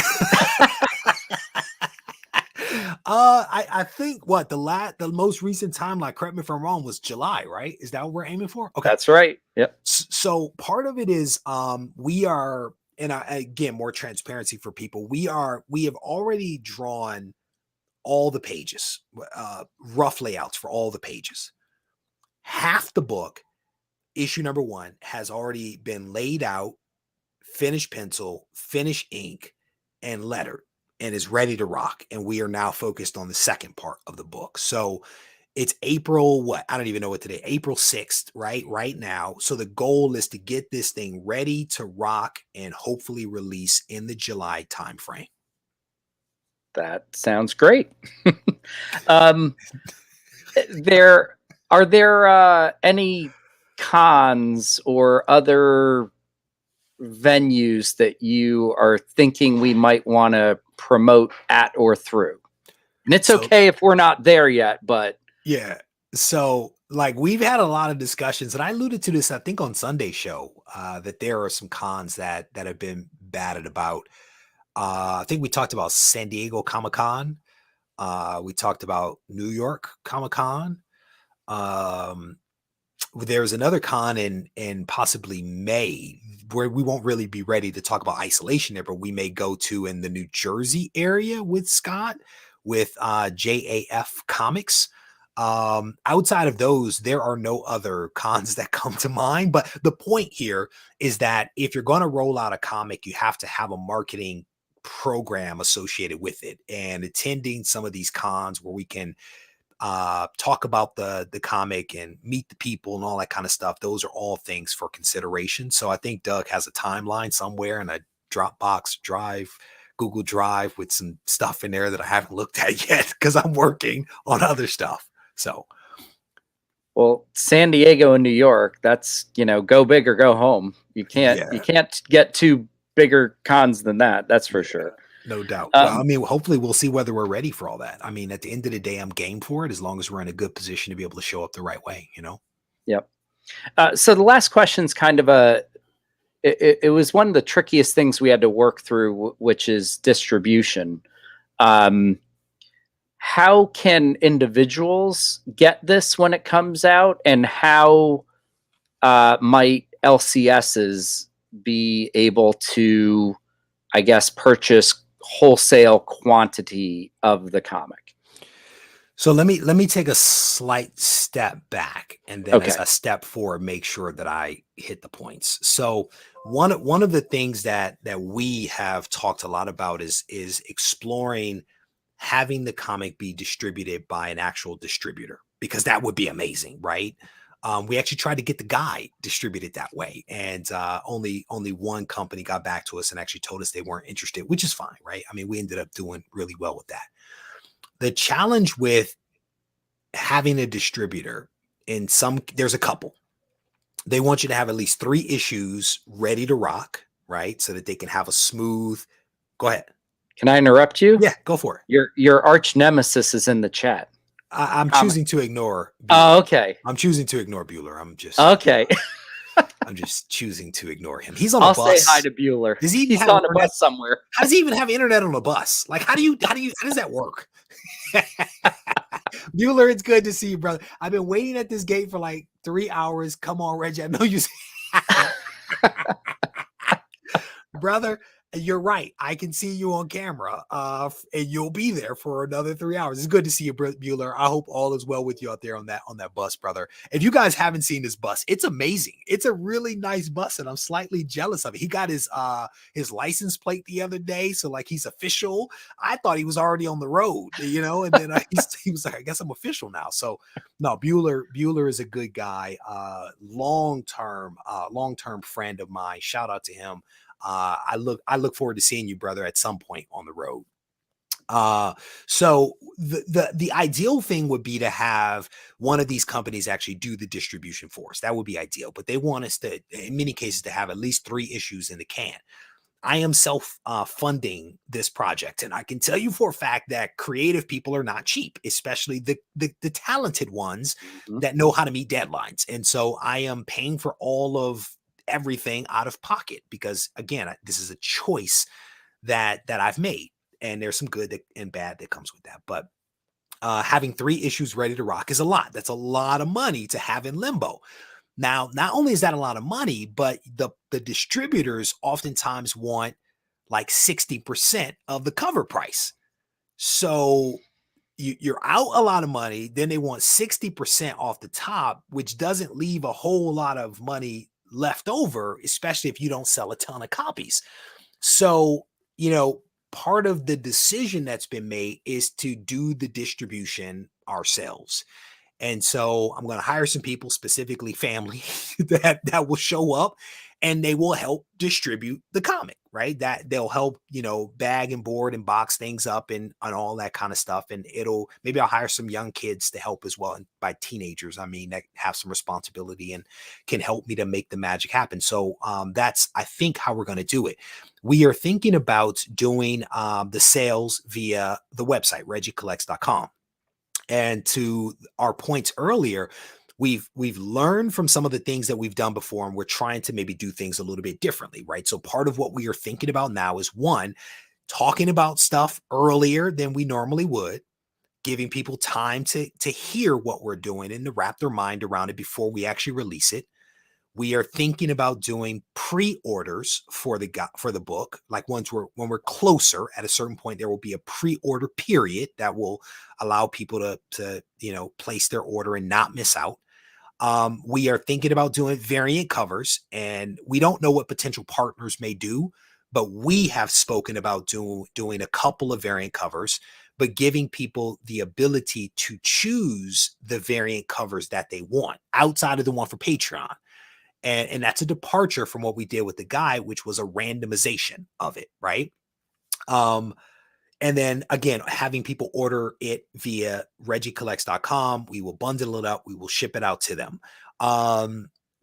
I think the most recent timeline, correct me if I'm wrong, was July, right? Is that what we're aiming for? Okay. That's right. Yep. So part of it is we are, and again, more transparency for people. We have already drawn all the pages, rough layouts for all the pages. Half the book, issue number 1, has already been laid out, finished pencil, finished ink, and lettered, and is ready to rock. And we are now focused on the second part of the book. So it's April, I don't even know what today, April 6th, right now. So the goal is to get this thing ready to rock and hopefully release in the July timeframe. That sounds great. Are there any cons or other venues that you are thinking we might want to promote at or through? And it's okay if we're not there yet, but yeah. So like we've had a lot of discussions, and I alluded to this, I think on Sunday's show, that there are some cons that have been batted about. I think we talked about San Diego Comic-Con. We talked about New York Comic-Con. There's another con in possibly May where we won't really be ready to talk about Isolation there, but we may go to in the New Jersey area with Scott, with JAF Comics. Outside of those, there are no other cons that come to mind. But the point here is that if you're going to roll out a comic, you have to have a marketing program associated with it, and attending some of these cons where we can talk about the comic and meet the people and all that kind of stuff. Those are all things for consideration. So I think Doug has a timeline somewhere in a Dropbox drive, Google Drive, with some stuff in there that I haven't looked at yet because I'm working on other stuff. So, well, San Diego and New York, that's, you know, go big or go home. You can't get two bigger cons than that. That's for sure. No doubt. Well, I mean, hopefully we'll see whether we're ready for all that. I mean, at the end of the day, I'm game for it as long as we're in a good position to be able to show up the right way, you know? Yep. So the last question's kind of it was one of the trickiest things we had to work through, which is distribution. How can individuals get this when it comes out, and how might LCSs be able to, I guess, purchase wholesale quantity of the comic? So let me take a slight step back, and then as a step forward, make sure that I hit the points. So one of the things that we have talked a lot about is exploring having the comic be distributed by an actual distributor, because that would be amazing, right? We actually tried to get the guide distributed that way, and only one company got back to us and actually told us they weren't interested, which is fine, right? I mean, we ended up doing really well with that. The challenge with having a distributor, there's a couple. They want you to have at least 3 issues ready to rock, right? So that they can have a smooth. Go ahead. Can I interrupt you? Yeah, go for it. Your arch nemesis is in the chat. I'm choosing to ignore Bueller. Oh, okay. I'm choosing to ignore Bueller. I'm just choosing to ignore him. He's on a bus. I'll say hi to Bueller. He's on a bus somewhere. How does he even have internet on a bus? Like, how does that work? Bueller, it's good to see you, brother. I've been waiting at this gate for like 3 hours. Come on, Reggie. I know you. Brother, you're right. I can see you on camera, and you'll be there for another 3 hours. It's good to see you, Bueller. I hope all is well with you out there on that bus, brother. If you guys haven't seen this bus, it's amazing. It's a really nice bus, and I'm slightly jealous of it. He got his license plate the other day, so like he's official. I thought he was already on the road, you know, and then he was like, I guess I'm official now. So no, Bueller is a good guy, long-term friend of mine. Shout out to him. I look forward to seeing you, brother, at some point on the road. So the ideal thing would be to have one of these companies actually do the distribution for us. That would be ideal, but they want us to, in many cases, to have at least 3 issues in the can. I am self-funding this project, and I can tell you for a fact that creative people are not cheap, especially the talented ones that know how to meet deadlines. And so I am paying for all of everything out of pocket, because again, this is a choice that I've made, and there's some good and bad that comes with that. But having 3 issues ready to rock is a lot. That's a lot of money to have in limbo. Now, not only is that a lot of money, but the distributors oftentimes want like 60% of the cover price. So you're out a lot of money. Then they want 60% off the top, which doesn't leave a whole lot of money left over, especially if you don't sell a ton of copies. So, you know, part of the decision that's been made is to do the distribution ourselves. And so I'm going to hire some people, specifically family, that will show up, and they will help distribute the comic, right? That they'll help, you know, bag and board and box things up and all that kind of stuff. And maybe I'll hire some young kids to help as well. And by teenagers, I mean, that have some responsibility and can help me to make the magic happen. So that's, I think, how we're going to do it. We are thinking about doing the sales via the website, regiecollects.com. And to our points earlier, we've learned from some of the things that we've done before, and we're trying to maybe do things a little bit differently, right? So part of what we are thinking about now is, one, talking about stuff earlier than we normally would, giving people time to hear what we're doing and to wrap their mind around it before we actually release it. We are thinking about doing pre-orders for the book, like when we're closer. At a certain point, there will be a pre-order period that will allow people to place their order and not miss out. We are thinking about doing variant covers, and we don't know what potential partners may do, but we have spoken about doing a couple of variant covers, but giving people the ability to choose the variant covers that they want outside of the one for Patreon. And that's a departure from what we did with the guide, which was a randomization of it, right? And then again, having people order it via regiecollects.com. We will bundle it up. We will ship it out to them.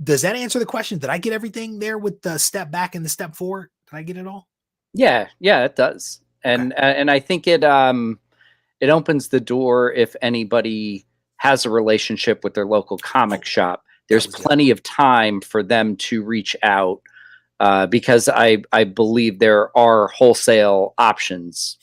Does that answer the question? Did I get everything there with the step back and the step forward? Did I get it all? Yeah, it does. And I think it opens the door if anybody has a relationship with their local comic shop. There's plenty of time for them to reach out. Because I believe there are wholesale options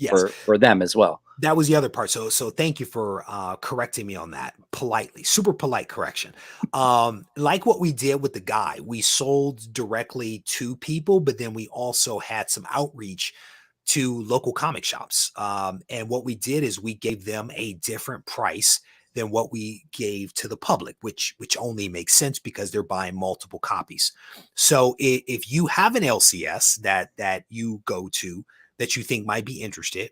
for them as well. That was the other part. So thank you for correcting me on that politely. Super polite correction. Like what we did with the guy, we sold directly to people, but then we also had some outreach to local comic shops. And what we did is we gave them a different price than what we gave to the public, which only makes sense because they're buying multiple copies. So if you have an LCS that you go to that you think might be interested,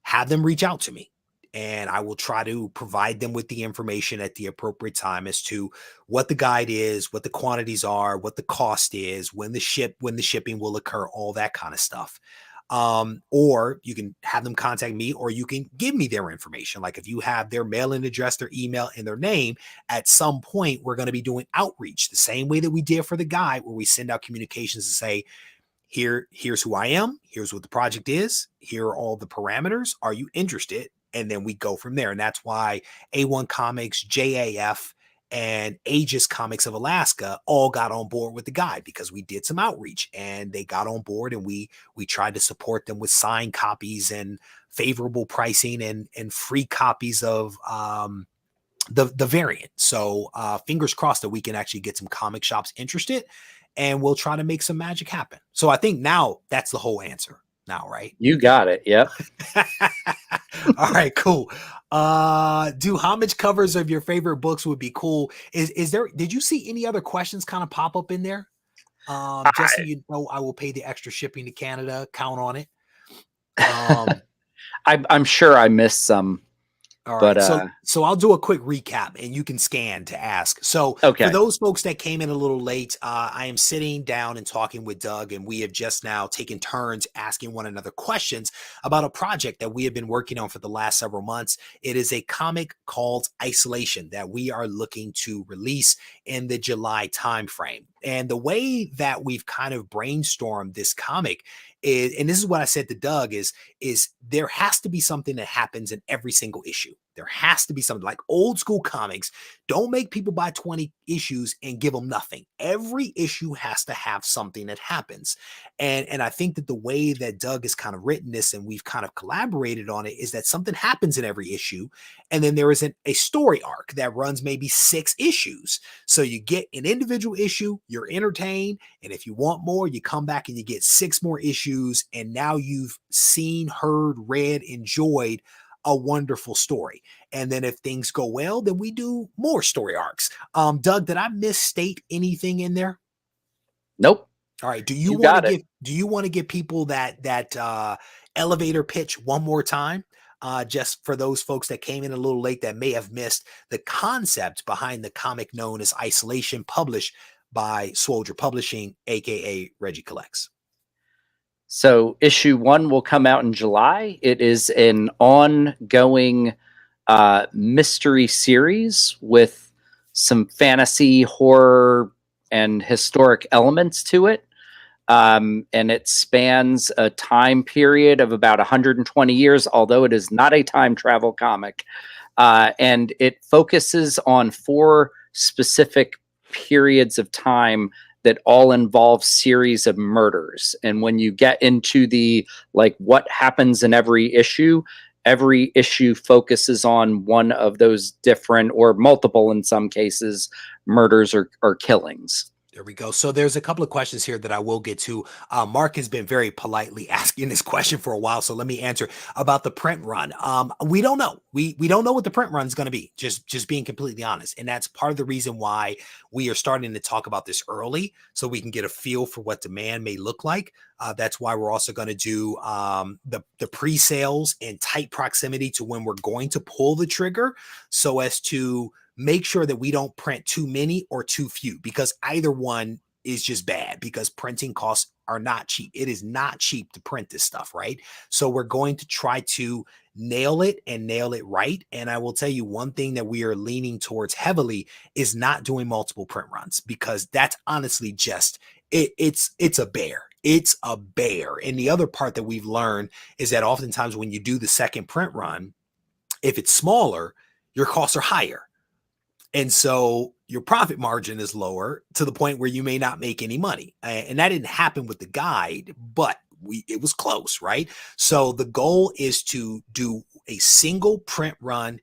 have them reach out to me, and I will try to provide them with the information at the appropriate time as to what the guide is, what the quantities are, what the cost is, when the shipping will occur, all that kind of stuff. Or you can have them contact me, or you can give me their information. Like if you have their mailing address, their email, and their name, at some point, we're going to be doing outreach the same way that we did for the guide, where we send out communications to say, here's who I am. Here's what the project is. Here are all the parameters. Are you interested? And then we go from there. And that's why A1 Comics, JAF, and Aegis Comics of Alaska all got on board with the guide, because we did some outreach and they got on board, and we tried to support them with signed copies and favorable pricing and free copies of the variant. So fingers crossed that we can actually get some comic shops interested, and we'll try to make some magic happen. So I think now that's the whole answer now, right? You got it. Yep. All right, cool. Do homage covers of your favorite books would be cool. Did you see any other questions kind of pop up in there? Just so you know, I will pay the extra shipping to Canada. Count on it. I'm sure I missed some. All right, but, so I'll do a quick recap, and you can scan to ask. So for those folks that came in a little late, I am sitting down and talking with Doug, and we have just now taken turns asking one another questions about a project that we have been working on for the last several months. It is a comic called Isolation that we are looking to release in the July timeframe. And the way that we've kind of brainstormed this comic is, and this is what I said to Doug, is there has to be something that happens in every single issue. There has to be something. Like old school comics, don't make people buy 20 issues and give them nothing. Every issue has to have something that happens. And I think that the way that Doug has kind of written this, and we've kind of collaborated on it, is that something happens in every issue. And then there is a story arc that runs maybe 6 issues. So you get an individual issue, you're entertained. And if you want more, you come back and you get 6 more issues. And now you've seen, heard, read, enjoyed a wonderful story. And then if things go well, then we do more story arcs. Doug, did I misstate anything in there? Nope. All right. Do you want to give people that elevator pitch one more time? Just for those folks that came in a little late that may have missed the concept behind the comic known as Isolation, published by SWOLDIER Publishing, aka Regie Collects. So issue 1 will come out in July. It is an ongoing mystery series with some fantasy, horror, and historic elements to it. And it spans a time period of about 120 years, although it is not a time travel comic. And it focuses on 4 specific periods of time that all involve series of murders. And when you get into the, like, what happens in every issue focuses on one of those different, or multiple in some cases, murders or killings. There we go. So there's a couple of questions here that I will get to. Mark has been very politely asking this question for a while, so let me answer about the print run. We don't know. We don't know what the print run is going to be. Just being completely honest, and that's part of the reason why we are starting to talk about this early, so we can get a feel for what demand may look like. That's why we're also going to do the pre-sales in tight proximity to when we're going to pull the trigger, so as to make sure that we don't print too many or too few, because either one is just bad, because printing costs are not cheap. It is not cheap to print this stuff, right? So we're going to try to nail it and nail it right. And I will tell you one thing that we are leaning towards heavily is not doing multiple print runs, because that's honestly just, it's a bear. It's a bear. And the other part that we've learned is that oftentimes when you do the second print run, if it's smaller, your costs are higher. And so your profit margin is lower to the point where you may not make any money. And that didn't happen with the guide, but it was close, right? So the goal is to do a single print run,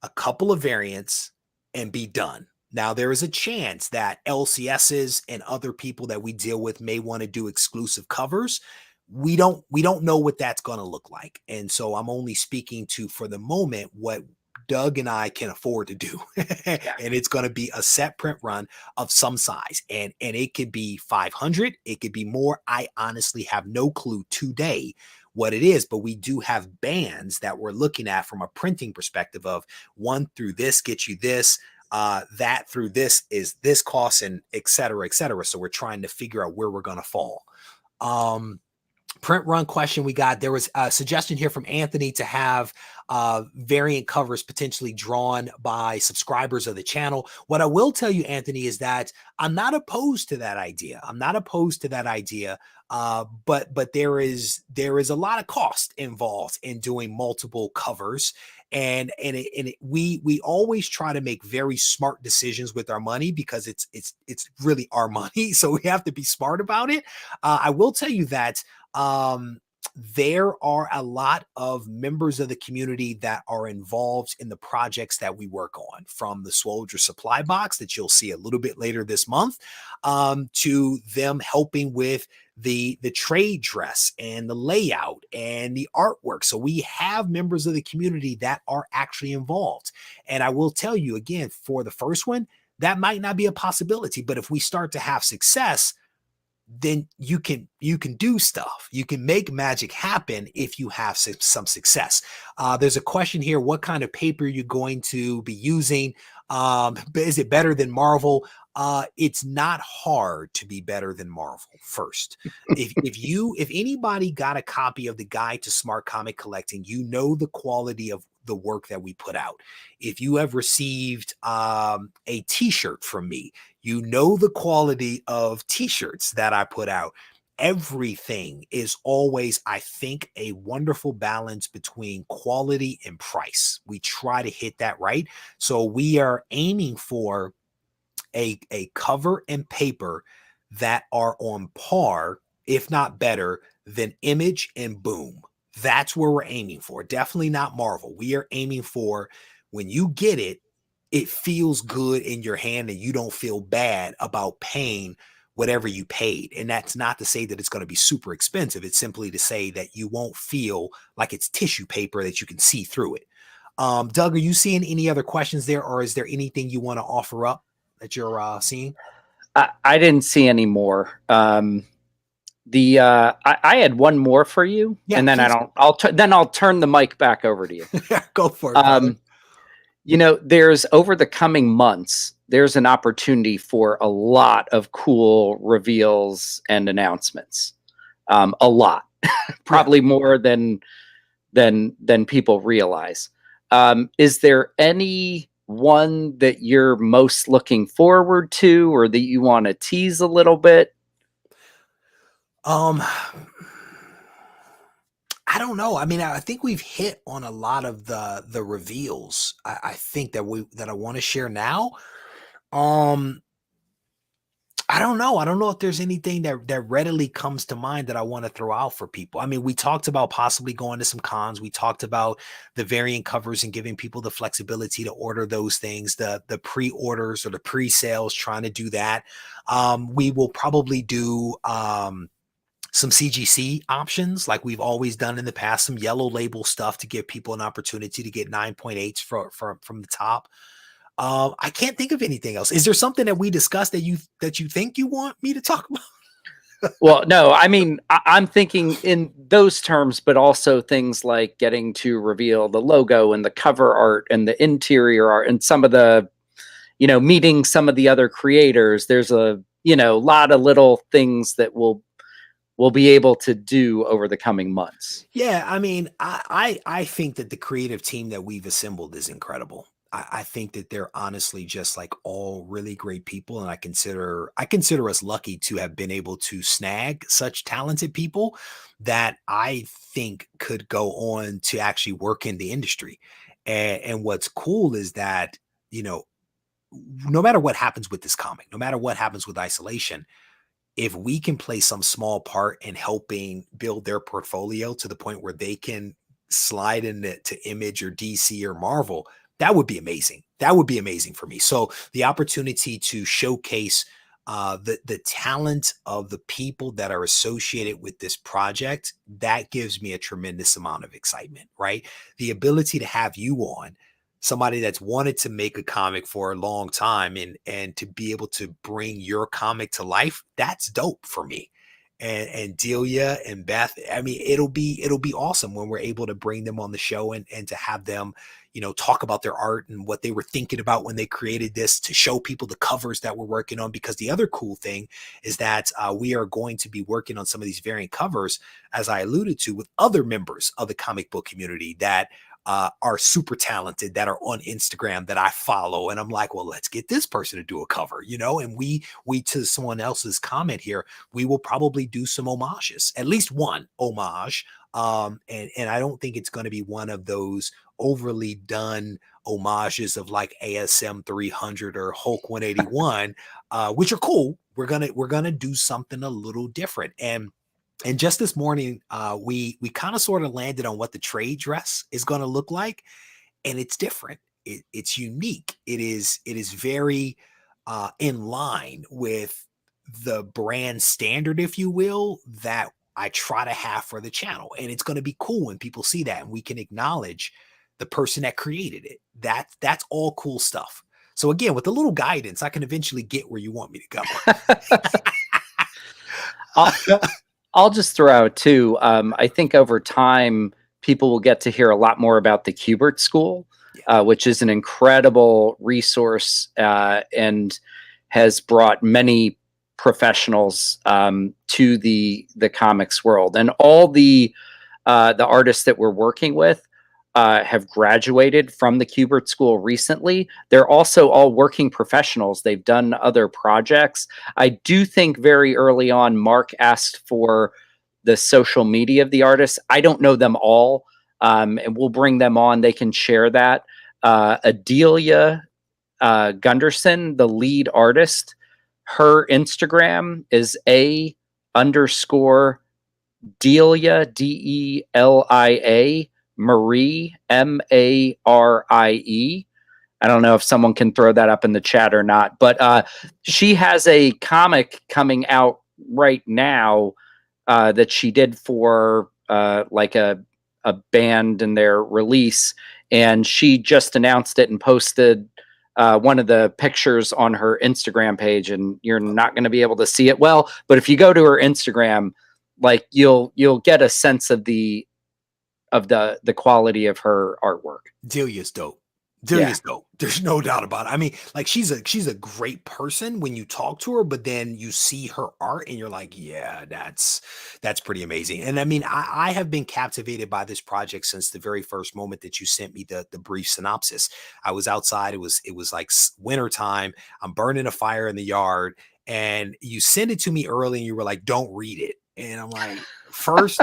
a couple of variants, and be done. Now, there is a chance that LCSs and other people that we deal with may want to do exclusive covers. We don't know what that's going to look like. And so I'm only speaking to, for the moment, what Doug and I can afford to do. And it's going to be a set print run of some size. And it could be 500. It could be more. I honestly have no clue today what it is, but we do have bands that we're looking at from a printing perspective of 1 through this gets you this, that through this is this cost, and et cetera, et cetera. So we're trying to figure out where we're going to fall. Print run question we got. There was a suggestion here from Anthony to have variant covers potentially drawn by subscribers of the channel. What I will tell you, Anthony, is that I'm not opposed to that idea. But there is a lot of cost involved in doing multiple covers. And we always try to make very smart decisions with our money, because it's really our money. So we have to be smart about it. I will tell you that there are a lot of members of the community that are involved in the projects that we work on, from the Swoldier supply box that you'll see a little bit later this month, to them helping with the trade dress and the layout and the artwork. So we have members of the community that are actually involved. And I will tell you again, for the first one, that might not be a possibility, but if we start to have success, then you can do stuff. You can make magic happen if you have some success. There's a question here. What kind of paper are you going to be using? Is it better than Marvel? It's not hard to be better than Marvel. First, if anybody got a copy of the Guide to Smart Comic Collecting, you know the quality of the work that we put out. If you have received a t-shirt from me, you know the quality of t-shirts that I put out. Everything is always, I think, a wonderful balance between quality and price. We try to hit that right. So we are aiming for a cover and paper that are on par, if not better, than Image and Boom. That's where we're aiming for. Definitely not Marvel. We are aiming for, when you get it, it feels good in your hand and you don't feel bad about paying whatever you paid. And that's not to say that it's going to be super expensive. It's simply to say that you won't feel like it's tissue paper, that you can see through it. Doug, are you seeing any other questions there, or is there anything you want to offer up that you're seeing? I didn't see any more. I had one more for you, and then I'll turn the mic back over to you. Go for it. You know, there's, over the coming months, there's an opportunity for a lot of cool reveals and announcements. A lot, probably more than people realize. Is there any one that you're most looking forward to, or that you want to tease a little bit? I don't know. I mean, I think we've hit on a lot of the reveals. I think that I want to share now. I don't know. I don't know if there's anything that readily comes to mind that I want to throw out for people. I mean, we talked about possibly going to some cons. We talked about the variant covers and giving people the flexibility to order those things, the pre-orders or the pre-sales, trying to do that. We will probably do some CGC options like we've always done in the past, some yellow label stuff to give people an opportunity to get 9.8s from the top. I can't think of anything else. Is there something that we discussed that you think you want me to talk about? Well, no, I mean, I'm thinking in those terms, but also things like getting to reveal the logo and the cover art and the interior art and some of the, meeting some of the other creators. There's a, lot of little things that we'll be able to do over the coming months. Yeah, I mean, I think that the creative team that we've assembled is incredible. I think that they're honestly just like all really great people, and I consider us lucky to have been able to snag such talented people that I think could go on to actually work in the industry. And what's cool is that, no matter what happens with this comic, no matter what happens with Isolation, if we can play some small part in helping build their portfolio to the point where they can slide into Image or DC or Marvel, that would be amazing. That would be amazing for me. So the opportunity to showcase the talent of the people that are associated with this project, that gives me a tremendous amount of excitement, right? The ability to have you on, somebody that's wanted to make a comic for a long time, and to be able to bring your comic to life, that's dope for me. And Delia and Beth, I mean, it'll be awesome when we're able to bring them on the show and to have them, talk about their art and what they were thinking about when they created this, to show people the covers that we're working on. Because the other cool thing is that we are going to be working on some of these variant covers, as I alluded to, with other members of the comic book community that are super talented, that are on Instagram that I follow. And I'm like, well, let's get this person to do a cover, and we to someone else's comment here, we will probably do some homages, at least one homage. And I don't think it's going to be one of those overly done homages of like ASM 300 or Hulk 181, which are cool. We're gonna do something a little different. And just this morning, we kind of sort of landed on what the trade dress is going to look like, and it's different. It's unique. It is very in line with the brand standard, if you will, that I try to have for the channel. And it's going to be cool when people see that and we can acknowledge the person that created it. That's all cool stuff. So again, with a little guidance, I can eventually get where you want me to go. I'll just throw out too. I think over time, people will get to hear a lot more about the Kubert School, which is an incredible resource and has brought many professionals to the comics world. And all the artists that we're working with have graduated from the Kubert School recently. They're also all working professionals. They've done other projects. I do think very early on, Mark asked for the social media of the artists. I don't know them all, and we'll bring them on. They can share that. Adelia Gunderson, the lead artist, her Instagram is _Delia, DELIA, Marie, MARIE. I don't know if someone can throw that up in the chat or not, but she has a comic coming out right now that she did for like a band and their release. And she just announced it and posted one of the pictures on her Instagram page, and you're not going to be able to see it well, but if you go to her Instagram, like you'll get a sense of the quality of her artwork. Delia's dope. Delia's dope. There's no doubt about it. I mean, like she's a great person when you talk to her, but then you see her art and you're like, yeah, that's pretty amazing. And I mean, I have been captivated by this project since the very first moment that you sent me the brief synopsis. I was outside. It was like winter time. I'm burning a fire in the yard, and you sent it to me early and you were like, don't read it. And I'm like, first,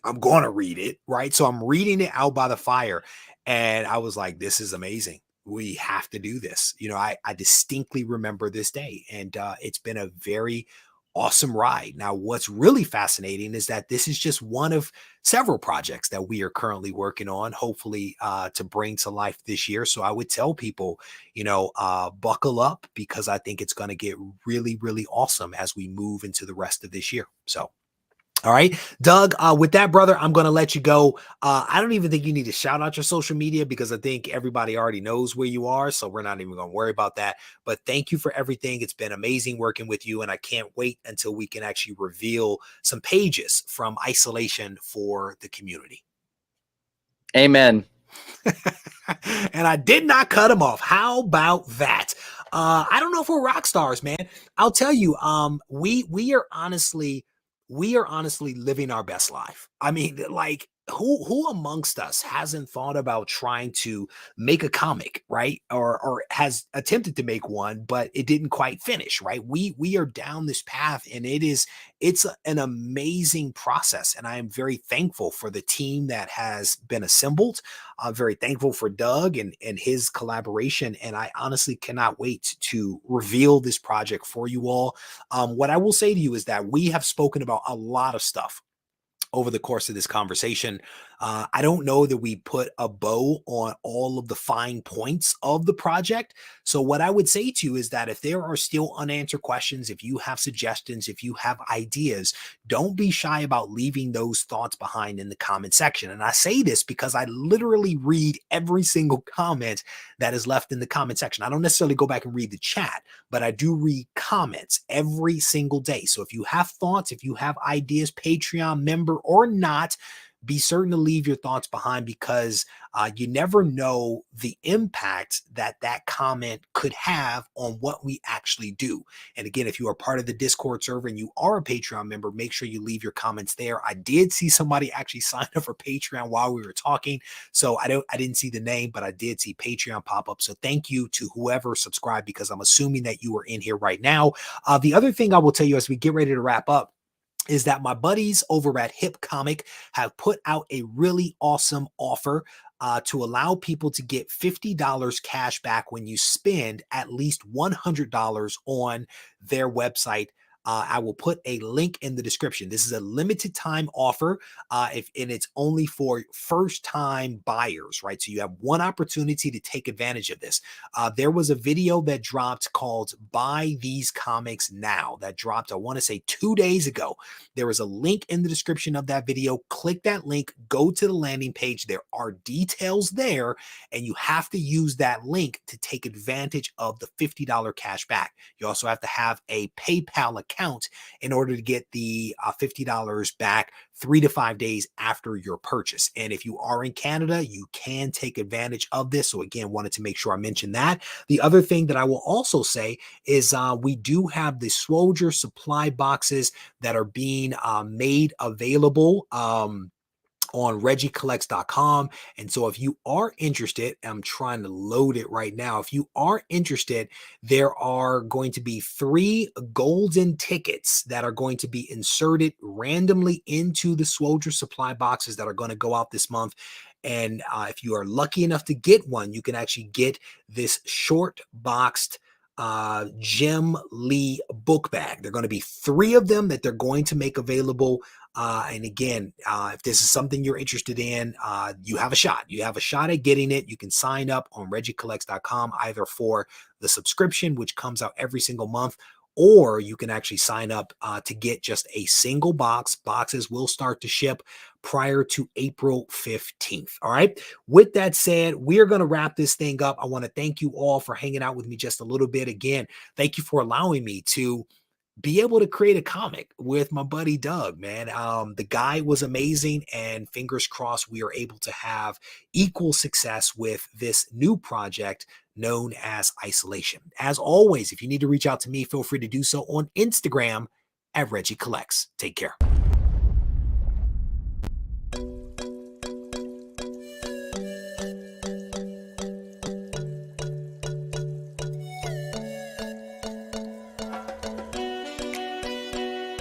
I'm going to read it, right? So I'm reading it out by the fire. And I was like, this is amazing. we have to do this. You know, I distinctly remember this day, and it's been a very awesome ride. Now, what's really fascinating is that this is just one of several projects that we are currently working on, hopefully to bring to life this year. So I would tell people, you know, buckle up, because I think it's going to get really, really awesome as we move into the rest of this year. So all right, Doug, with that, brother, I'm going to let you go. I don't even think you need to shout out your social media, because I think everybody already knows where you are. So we're not even going to worry about that. But thank you for everything. It's been amazing working with you. And I can't wait until we can actually reveal some pages from Isolation for the community. Amen. And I did not cut him off. How about that? I don't know if we're rock stars, man. I'll tell you, we are honestly living our best life. I mean, like, who amongst us hasn't thought about trying to make a comic, right? Or has attempted to make one, but it didn't quite finish, right? We are down this path, and it's an amazing process. And I am very thankful for the team that has been assembled. I'm very thankful for Doug and his collaboration. And I honestly cannot wait to reveal this project for you all. What I will say to you is that we have spoken about a lot of stuff over the course of this conversation. I don't know that we put a bow on all of the fine points of the project. So what I would say to you is that if there are still unanswered questions, if you have suggestions, if you have ideas, don't be shy about leaving those thoughts behind in the comment section. And I say this because I literally read every single comment that is left in the comment section. I don't necessarily go back and read the chat, but I do read comments every single day. So if you have thoughts, if you have ideas, Patreon member or not, be certain to leave your thoughts behind, because you never know the impact that that comment could have on what we actually do. And again, if you are part of the Discord server and you are a Patreon member, make sure you leave your comments there. I did see somebody actually sign up for Patreon while we were talking, so I didn't see the name, but I did see Patreon pop up. So thank you to whoever subscribed, because I'm assuming that you are in here right now. The other thing I will tell you as we get ready to wrap up is that my buddies over at Hip Comic have put out a really awesome offer to allow people to get $50 cash back when you spend at least $100 on their website. I will put a link in the description. This is a limited time offer, and it's only for first time buyers, right? So you have one opportunity to take advantage of this. There was a video that dropped called Buy These Comics Now that dropped, I want to say 2 days ago. There is a link in the description of that video. Click that link, go to the landing page. There are details there, and you have to use that link to take advantage of the $50 cash back. You also have to have a PayPal account in order to get the $50 back 3 to 5 days after your purchase. And if you are in Canada, you can take advantage of this. So again, wanted to make sure I mentioned that. The other thing that I will also say is we do have the Swoldier supply boxes that are being made available on regiecollects.com. And so if you are interested, I'm trying to load it right now. If you are interested, there are going to be 3 golden tickets that are going to be inserted randomly into the Swoldier supply boxes that are going to go out this month. And if you are lucky enough to get one, you can actually get this short boxed Jim Lee book bag. There are going to be 3 of them that they're going to make available. And again, if this is something you're interested in, you have a shot. You have a shot at getting it. You can sign up on regiecollects.com either for the subscription, which comes out every single month, or you can actually sign up to get just a single box. Boxes will start to ship prior to April 15th. All right. With that said, we are going to wrap this thing up. I want to thank you all for hanging out with me just a little bit. Again, thank you for allowing me to be able to create a comic with my buddy Doug, man. The guy was amazing, and fingers crossed we are able to have equal success with this new project known as Isolation. As always, if you need to reach out to me, feel free to do so on Instagram at Regie Collects. Take care.